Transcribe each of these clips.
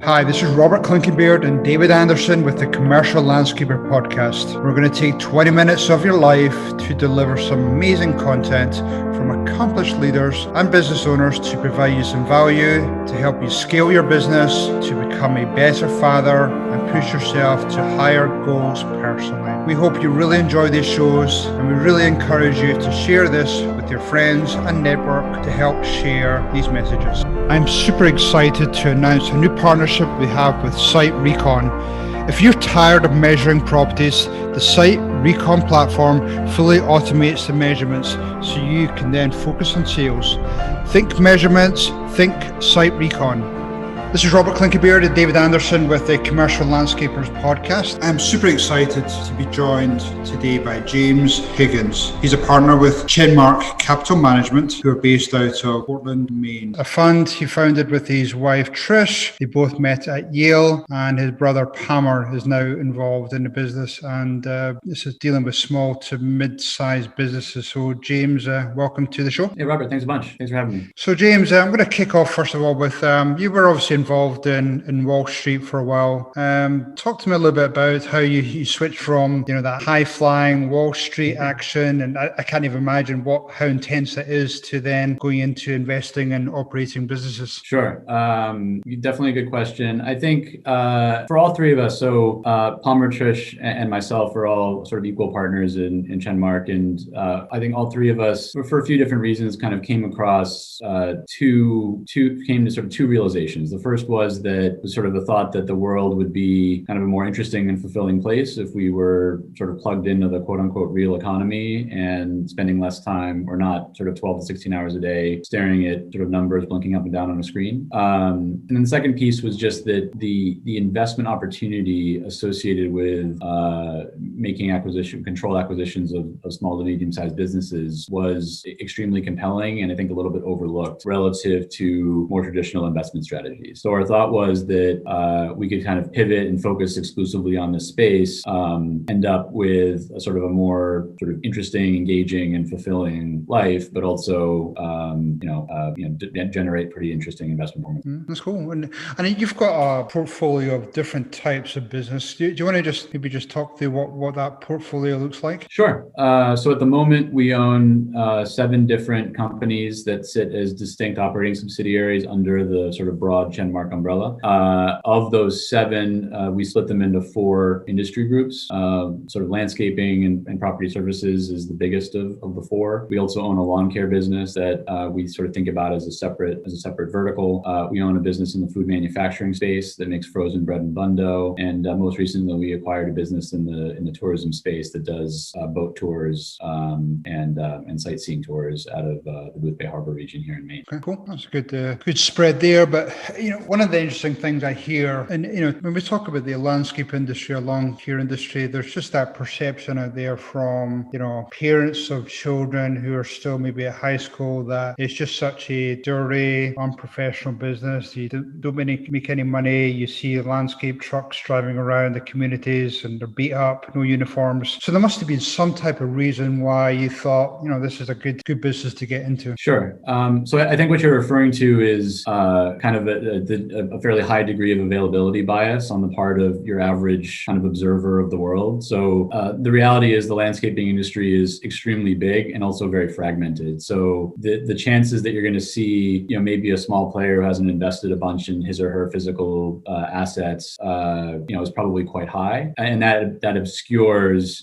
Hi, this is Robert Clinkenbeard and David Anderson with the Commercial Landscaper Podcast. We're going to take 20 minutes of your life to deliver some amazing content from accomplished leaders and business owners to provide you some value, to help you scale your business, to become a better father and push yourself to higher goals personally. We hope you really enjoy these shows, and we really encourage you to share this with your friends and network to help share these messages. I'm super excited to announce a new partnership we have with Site Recon. If you're tired of measuring properties, the Site Recon platform fully automates the measurements so you can then focus on sales. Think measurements, think Site Recon. This is Robert Clinkenbeard and David Anderson with the Commercial Landscapers Podcast. I'm super excited to be joined today by James Higgins. He's a partner with Chenmark Capital Management, who are based out of Portland, Maine. A fund he founded with his wife Trish. They both met at Yale, and his brother Palmer is now involved in the business. And this is dealing with small to mid-sized businesses. So James, welcome to the show. Hey Robert, thanks a bunch. Thanks for having me. So James, I'm going to kick off first of all with, you were obviously involved in Wall Street for a while. Talk to me a little bit about how you switched from, that high-flying Wall Street action, and I can't even imagine how intense it is to then going into investing and operating businesses. Sure. Definitely a good question. I think for all three of us, so Palmer, Trish, and myself are all sort of equal partners in Chenmark, and I think all three of us, for a few different reasons, kind of came across two realizations. The first was that sort of the thought that the world would be kind of a more interesting and fulfilling place if we were sort of plugged into the quote unquote real economy and spending less time, or not sort of 12 to 16 hours a day staring at sort of numbers blinking up and down on a screen. And then the second piece was just that the investment opportunity associated with making controlled acquisitions of small to medium sized businesses was extremely compelling, and I think a little bit overlooked relative to more traditional investment strategies. So our thought was that we could kind of pivot and focus exclusively on this space, end up with a sort of a more sort of interesting, engaging, and fulfilling life, but also generate pretty interesting investment performance. That's cool. And you've got a portfolio of different types of business. Do you want to maybe talk through what that portfolio looks like? Sure. So at the moment, we own 7 different companies that sit as distinct operating subsidiaries under the sort of broad Chenmark umbrella. Of those 7, we split them into 4 industry groups. Sort of landscaping and property services is the biggest of the 4. We also own a lawn care business that we sort of think about as a separate vertical. We own a business in the food manufacturing space that makes frozen bread and bun dough. And most recently, we acquired a business in the tourism space that does boat tours and sightseeing tours out of the Booth Bay Harbor region here in Maine. Okay, cool. That's a good spread there. But one of the interesting things I hear, and when we talk about the landscape industry or lawn care industry, there's just that perception out there from parents of children who are still maybe at high school that it's just such a dirty, unprofessional business. You don't make any money. You see landscape trucks driving around the communities and they're beat up, no uniforms. So there must have been some type of reason why you thought, this is a good business to get into. Sure. So I think what you're referring to is kind of a fairly high degree of availability bias on the part of your average kind of observer of the world. So the reality is the landscaping industry is extremely big and also very fragmented. So the chances that you're going to see, maybe a small player who hasn't invested a bunch in his or her physical assets, is probably quite high. And that obscures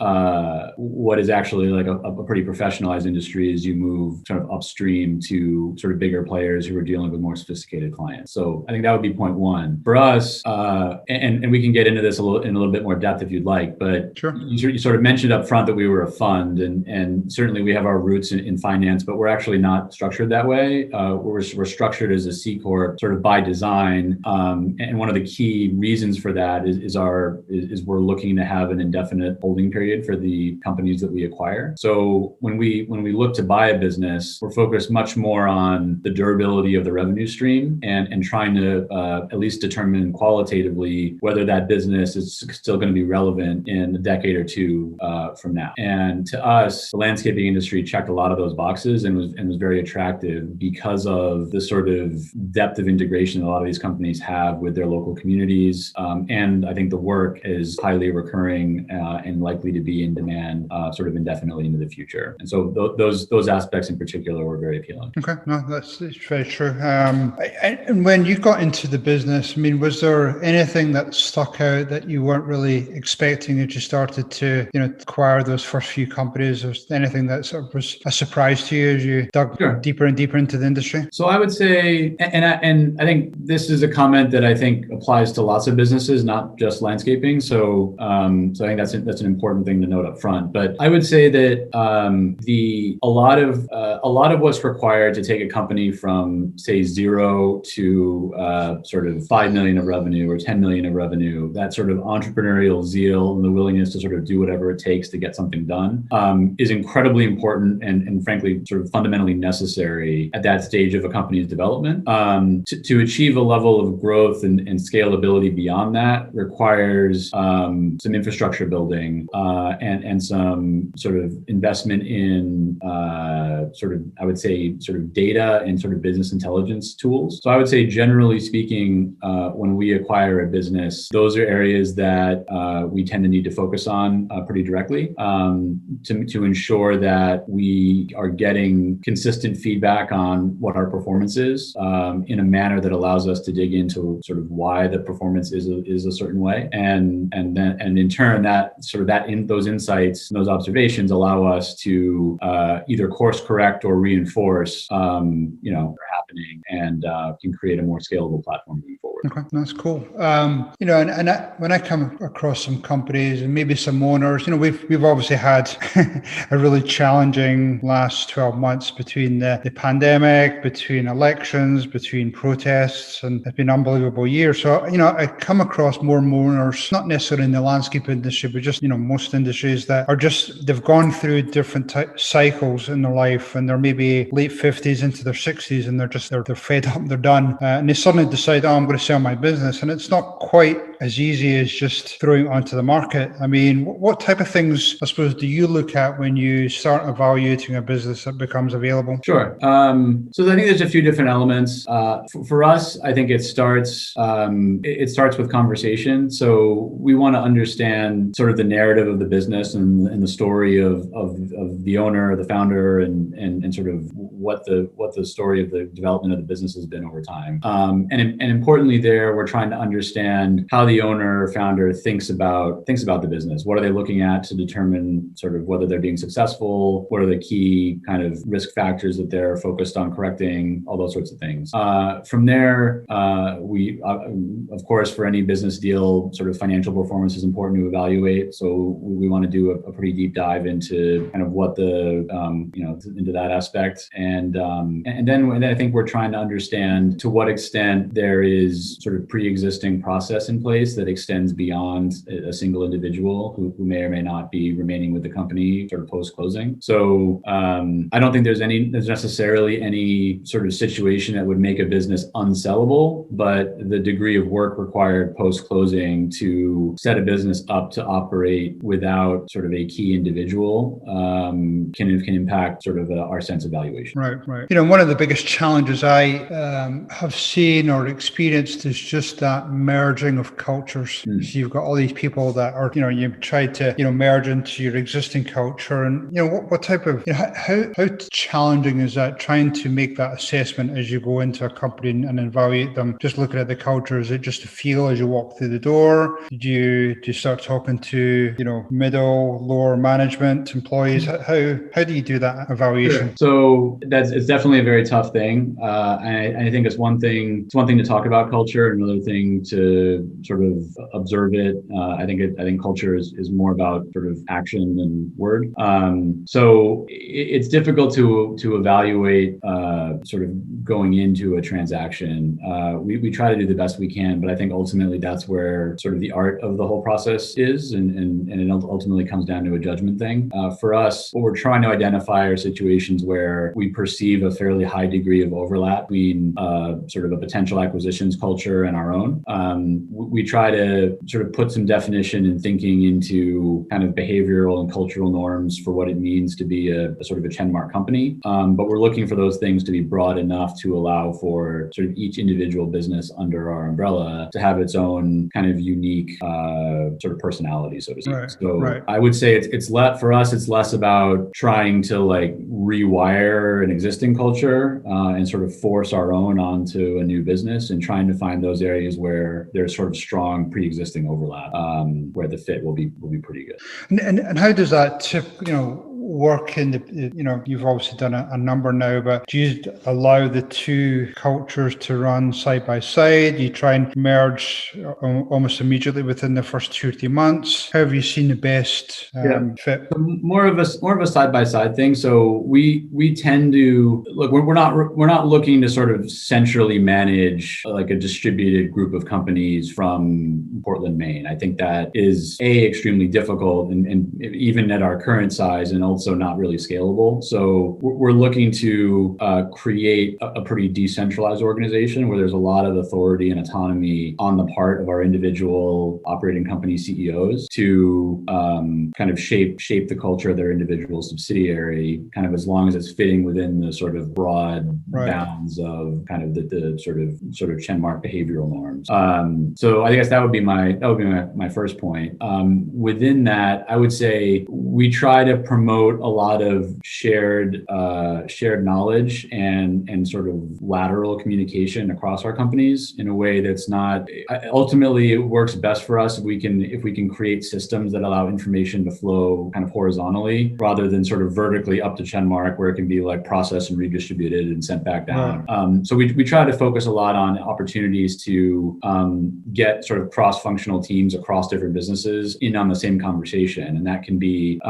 what is actually like a pretty professionalized industry as you move sort of upstream to sort of bigger players who are dealing with more sophisticated clients. So I think that would be point one. For us, and we can get into this in a little bit more depth if you'd like, but sure. You sort of mentioned up front that we were a fund, and certainly we have our roots in finance, but we're actually not structured that way. We're structured as a C Corp sort of by design. And one of the key reasons for that is we're looking to have an indefinite holding period for the companies that we acquire. So when we look to buy a business, we're focused much more on the durability of the revenue stream and trying to at least determine qualitatively whether that business is still going to be relevant in a decade or two from now. And to us, the landscaping industry checked a lot of those boxes and was very attractive because of the sort of depth of integration a lot of these companies have with their local communities. And I think the work is highly recurring and likely to be in demand sort of indefinitely into the future. And so those aspects in particular were very appealing. Okay, no, that's very true. And when you got into the business, I mean, was there anything that stuck out that you weren't really expecting as you started to, acquire those first few companies? Or anything that sort of was a surprise to you as you dug deeper and deeper into the industry? So I would say, and I think this is a comment that I think applies to lots of businesses, not just landscaping. So I think that's an important thing to note up front. But I would say that a lot of what's required to take a company from, say, 0 to sort of 5 million of revenue or 10 million of revenue, that sort of entrepreneurial zeal and the willingness to sort of do whatever it takes to get something done is incredibly important and frankly sort of fundamentally necessary at that stage of a company's development. To achieve a level of growth and scalability beyond that requires some infrastructure building and some sort of investment in I would say sort of data and sort of business intelligence tools. So I would say generally speaking, when we acquire a business, those are areas that we tend to need to focus on pretty directly to ensure that we are getting consistent feedback on what our performance is in a manner that allows us to dig into sort of why the performance is a certain way, and in turn those insights, those observations allow us to either course correct or reinforce happening and can create a more scalable platform moving forward. Okay, that's cool. When I come across some companies and maybe some owners, we've obviously had a really challenging last 12 months between the pandemic, between elections, between protests, and it's been an unbelievable year. So, I come across more and more owners, not necessarily in the landscape industry, but just, most industries that are they've gone through different cycles in their life, and they're maybe late 50s into their 60s, and they're fed up, they're done. And they suddenly decide, I'm going to sell my business. And it's not quite as easy as just throwing it onto the market. I mean, what type of things, I suppose, do you look at when you start evaluating a business that becomes available? Sure. So I think there's a few different elements. For us, I think it starts with conversation. So we want to understand sort of the narrative of the business and the story of the owner, the founder, and sort of what the story of the development of the business has been over time. And importantly, there we're trying to understand how the owner or founder thinks about the business. What are they looking at to determine sort of whether they're being successful? What are the key kind of risk factors that they're focused on correcting? All those sorts of things. From there, we of course, for any business deal, sort of financial performance is important to evaluate. So we want to do a pretty deep dive into kind of what into that aspect, and then I think we're trying to understand to what extent there is sort of pre-existing process in place that extends beyond a single individual who may or may not be remaining with the company sort of post-closing. So I don't think there's necessarily any sort of situation that would make a business unsellable, but the degree of work required post-closing to set a business up to operate without sort of a key individual can impact sort of our sense of valuation. Right. One of the biggest challenges I have seen or experienced is just that merging of cultures. So you've got all these people that are, you've tried to, merge into your existing culture, and what type of, how challenging is that, trying to make that assessment as you go into a company and evaluate them? Just looking at the culture, is it just a feel as you walk through the door? Do you start talking to, middle, lower management, employees? How do you do that evaluation? Sure. So it's definitely a very tough thing. I think it's one thing to talk about culture, and another thing to sort sort of observe it. I think culture is more about sort of action than word. So it's difficult to evaluate sort of going into a transaction. We try to do the best we can, but I think ultimately that's where sort of the art of the whole process is, and it ultimately comes down to a judgment thing. For us, what we're trying to identify are situations where we perceive a fairly high degree of overlap between sort of a potential acquisitions culture and our own. We try to sort of put some definition and thinking into kind of behavioral and cultural norms for what it means to be a sort of a Chenmark company. But we're looking for those things to be broad enough to allow for sort of each individual business under our umbrella to have its own kind of unique sort of personality, so to speak. Right. I would say it's for us, it's less about trying to like rewire an existing culture and sort of force our own onto a new business, and trying to find those areas where there's sort of strong pre-existing overlap, where the fit will be pretty good. And how does that work in the, you've obviously done a number now, but do you allow the two cultures to run side by side? You try and merge almost immediately within the first 2 or 3 months? How have you seen the best fit? So more of a side by side thing. So we tend to look. We're not looking to sort of centrally manage like a distributed group of companies from Portland, Maine. I think that is extremely difficult, and even at our current size, and also not really scalable. So we're looking to create a pretty decentralized organization where there's a lot of authority and autonomy on the part of our individual operating company CEOs to kind of shape the culture of their individual subsidiary, kind of as long as it's fitting within the sort of broad bounds of kind of the sort of Chenmark behavioral norms. So I guess that would be my first point. Within that, I would say we try to promote a lot of shared knowledge and sort of lateral communication across our companies in a way that's not. Ultimately, it works best for us if we can create systems that allow information to flow kind of horizontally rather than sort of vertically up to Chenmark, where it can be like processed and redistributed and sent back down. Right. So we try to focus a lot on opportunities to get sort of cross-functional teams across different businesses in on the same conversation, and that can be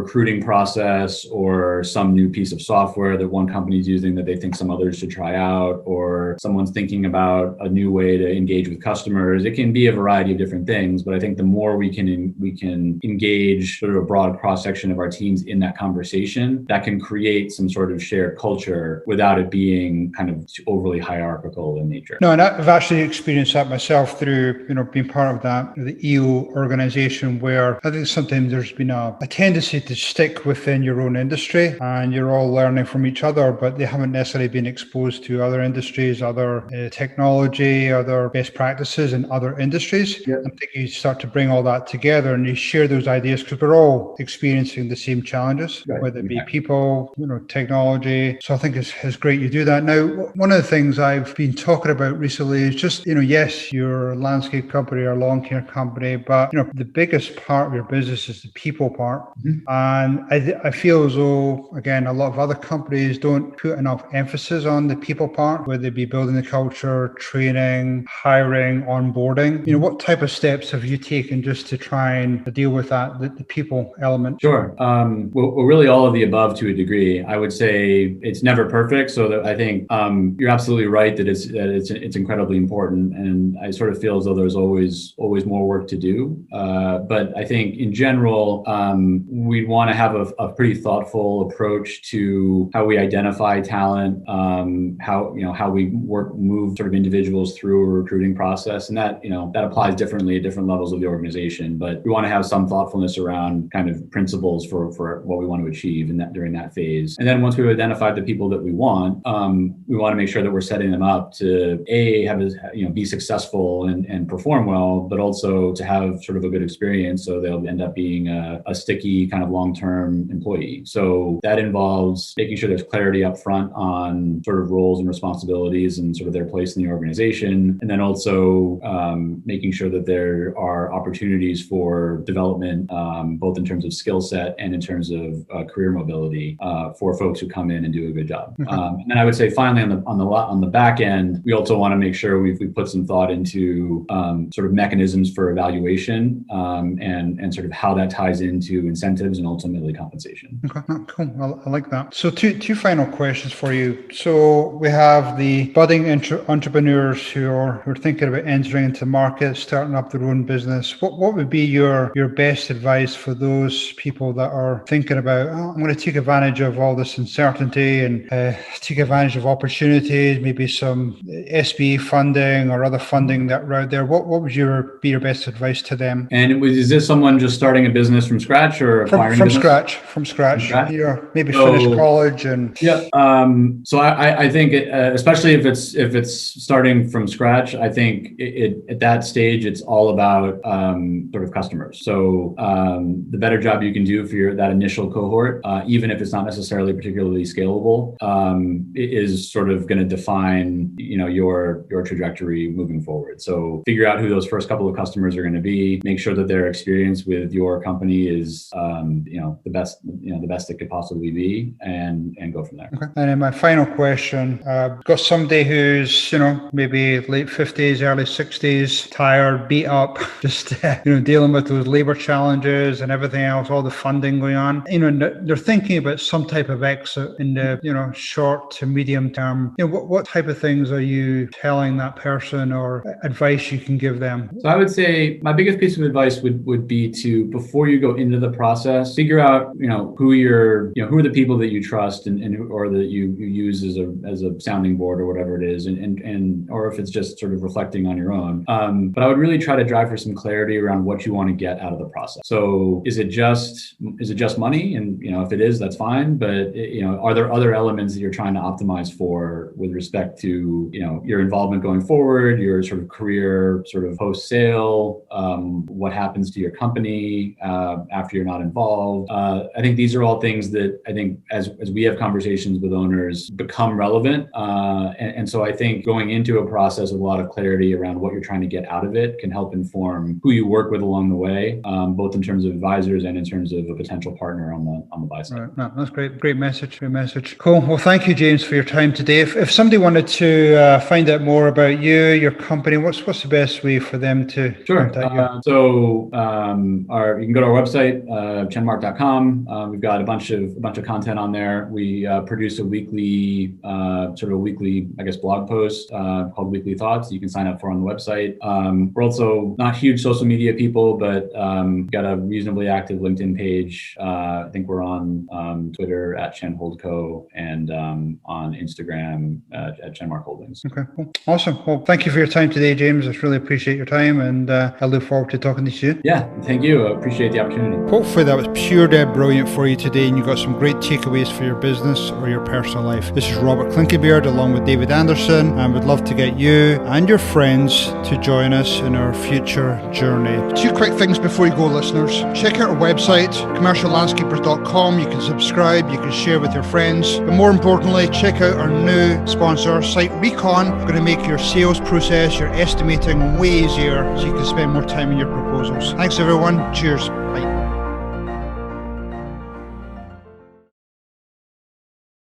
recruiting process or some new piece of software that one company is using that they think some others should try out, or someone's thinking about a new way to engage with customers. It can be a variety of different things, but I think the more we can engage sort of a broad cross-section of our teams in that conversation, that can create some sort of shared culture without it being kind of overly hierarchical in nature. No, and I've actually experienced that myself through, being part of the EO organization, where I think sometimes there's been a tendency to stick within your own industry and you're all learning from each other, but they haven't necessarily been exposed to other industries, other technology, other best practices in other industries. Yep. I think you start to bring all that together and you share those ideas because we're all experiencing the same challenges, whether it be people, technology. So I think it's great you do that. Now, one of the things I've been talking about recently is just, yes, you're a landscape company or a lawn care company, but the biggest part of your business is the people part. Mm-hmm. And I feel as though, again, a lot of other companies don't put enough emphasis on the people part, whether it be building the culture, training, hiring, onboarding. What type of steps have you taken just to try and deal with that, the people element? Sure. Well, really all of the above to a degree. I would say it's never perfect. So that I think you're absolutely right that it's incredibly important. And I sort of feel as though there's always more work to do. But I think in general, we'd want to have a pretty thoughtful approach to how we identify talent, how we move sort of individuals through a recruiting process, and that applies differently at different levels of the organization. But we want to have some thoughtfulness around kind of principles for what we want to achieve during that phase. And then once we've identified the people that we want to make sure that we're setting them up to be successful and perform well, but also to have sort of a good experience, so they'll end up being a sticky kind of long-term employee. So that involves making sure there's clarity up front on sort of roles and responsibilities and sort of their place in the organization. And then also making sure that there are opportunities for development, both in terms of skill set and in terms of career mobility for folks who come in and do a good job. And then I would say finally on the back end, we also want to make sure we put some thought into sort of mechanisms for evaluation and sort of how that ties into incentives and ultimately compensation. Okay, cool. I like that. So two final questions for you. So we have the budding entrepreneurs who are thinking about entering into the market, starting up their own business. What would be your best advice for those people that are thinking about, I'm going to take advantage of all this uncertainty and take advantage of opportunities, maybe some SBA funding or other funding that are out there? What would be your best advice to them? And is this someone just starting a business from scratch or acquiring from scratch? Yeah, maybe finished college and So I think especially if it's starting from scratch, I think at that stage it's all about sort of customers. So the better job you can do for that initial cohort, even if it's not necessarily particularly scalable, is sort of going to define your trajectory moving forward. So figure out who those first couple of customers are going to be. Make sure that their experience with your company is the best it could possibly be, and go from there. Okay. And then my final question: got somebody who's maybe late 50s, early 60s, tired, beat up, just dealing with those labor challenges and everything else, all the funding going on. They're thinking about some type of exit in the short to medium term. What type of things are you telling that person or advice you can give them? So I would say my biggest piece of advice would be to, before you go into the process, figure out who are the people that you trust or that you use as a sounding board or whatever it is, and or if it's just sort of reflecting on your own. But I would really try to drive for some clarity around what you want to get out of the process. So is it just money? And if it is, that's fine. But are there other elements that you're trying to optimize for with respect to your involvement going forward, your sort of career, sort of post sale, what happens to your company after you're not involved? I think these are all things that I think as we have conversations with owners become relevant. And so I think going into a process with a lot of clarity around what you're trying to get out of it can help inform who you work with along the way, both in terms of advisors and in terms of a potential partner on the buy side. Right. No, that's great. Great message. Cool. Well, thank you, James, for your time today. If somebody wanted to find out more about you, your company, what's the best way for them to contact you? So you can go to our website, Chenmark.com. We've got a bunch of content on there. We produce a weekly, I guess, blog post called Weekly Thoughts. You can sign up for on the website. We're also not huge social media people, but got a reasonably active LinkedIn page. I think we're on Twitter at ChenHoldCo and on Instagram at Chenmark Holdings. Okay, cool. Awesome. Well, thank you for your time today, James. I really appreciate your time, and I look forward to talking to you. Yeah, thank you. I appreciate the opportunity. Hopefully that was pure dead brilliant for you today, and you got some great takeaways for your business or your personal life. This is Robert Clinkybeard along with David Anderson, and we'd love to get you and your friends to join us in our future journey. Two quick things before you go, listeners. Check out our website, commerciallandscapers.com. You can subscribe, you can share with your friends, but more importantly, check out our new sponsor, Site Recon. We're going to make your sales process, your estimating way easier, so you can spend more time in your proposals. Thanks everyone. Cheers.